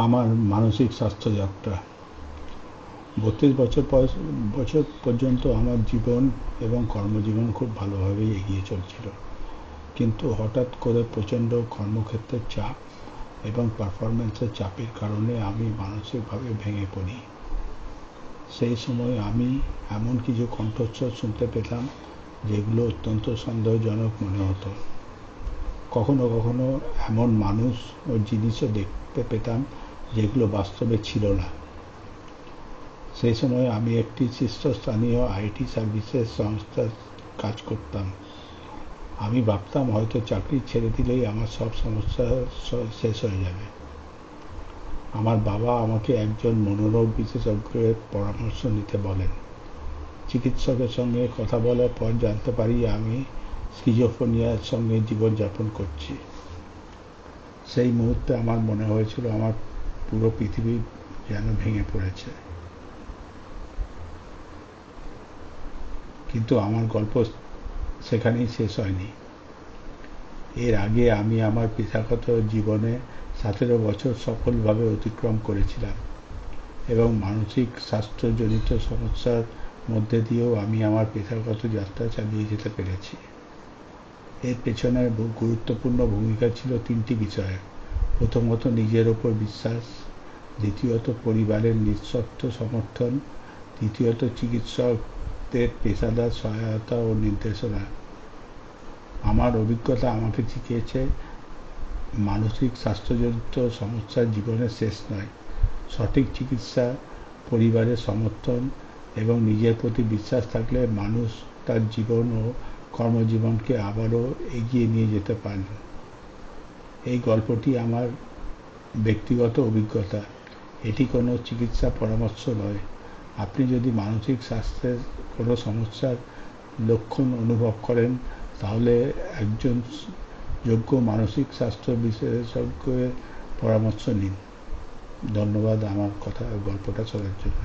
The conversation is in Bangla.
আমার মানসিক স্বাস্থ্য যাত্রা 32 বছর পর্যন্ত আমার জীবন এবং কর্মজীবন খুব ভালোভাবেই এগিয়ে চলছিল, কিন্তু হঠাৎ করে প্রচণ্ড কর্মক্ষেত্রের চাপ এবং পারফরমেন্সের চাপের কারণে আমি মানসিকভাবে ভেঙে পড়ি। সেই সময় আমি এমন কিছু কণ্ঠস্বর শুনতে পেতাম যেগুলো অত্যন্ত সন্দেহজনক মনে হতো। কখনো কখনো এমন মানুষ ও জিনিসও দেখতে পেতাম যেগুলো বাস্তবে ছিল না। সেই সময় আমি একটি শীর্ষস্থানীয় আইটি সার্ভিসেস সংস্থায় কাজ করতাম। আমি ভাবতাম হয়তো চাকরি ছেড়ে দিলেই আমার সব সমস্যা শেষ হয়ে যাবে। আমার বাবা আমাকে একজন মনোরোগ বিশেষজ্ঞের পরামর্শ নিতে বলেন। চিকিৎসকের সঙ্গে কথা বলার পর জানতে পারি আমি স্কিজোফ্রেনিয়ার সঙ্গে জীবনযাপন করছি। সেই মুহূর্তে আমার মনে হয়েছিল আমার পুরো পৃথিবী যেন ভেঙে পড়েছে। কিন্তু আমার গল্প সেখানেই শেষ হয়নি। এর আগে আমি আমার পেশাগত জীবনে 17 বছর সফলভাবে অতিক্রম করেছিলাম এবং মানসিক স্বাস্থ্যজনিত সমস্যার মধ্যে দিয়েও আমি আমার পেশাগত যাত্রা চালিয়ে যেতে পেরেছি। এর পেছনে গুরুত্বপূর্ণ ভূমিকা ছিল 3টি বিষয়। প্রথমত নিজের ওপর বিশ্বাস, দ্বিতীয়ত পরিবারের নিঃশর্ত সমর্থন, তৃতীয়ত চিকিৎসকদের পেশাদার সহায়তা ও নির্দেশনা। আমার অভিজ্ঞতা আমাকে শিখিয়েছে মানসিক স্বাস্থ্যজনিত সমস্যা জীবনের শেষ নয়। সঠিক চিকিৎসা, পরিবারের সমর্থন এবং নিজের প্রতি বিশ্বাস থাকলে মানুষ তার জীবন ও কর্মজীবনকে আবারও এগিয়ে নিয়ে যেতে পারেন। এই গল্পটি আমার ব্যক্তিগত অভিজ্ঞতা, এটি কোনো চিকিৎসা পরামর্শ নয়। আপনি যদি মানসিক স্বাস্থ্যের কোনো সমস্যার লক্ষণ অনুভব করেন তাহলে একজন যোগ্য মানসিক স্বাস্থ্য বিশেষজ্ঞের পরামর্শ নিন। ধন্যবাদ আমার গল্পটা শোনার জন্য।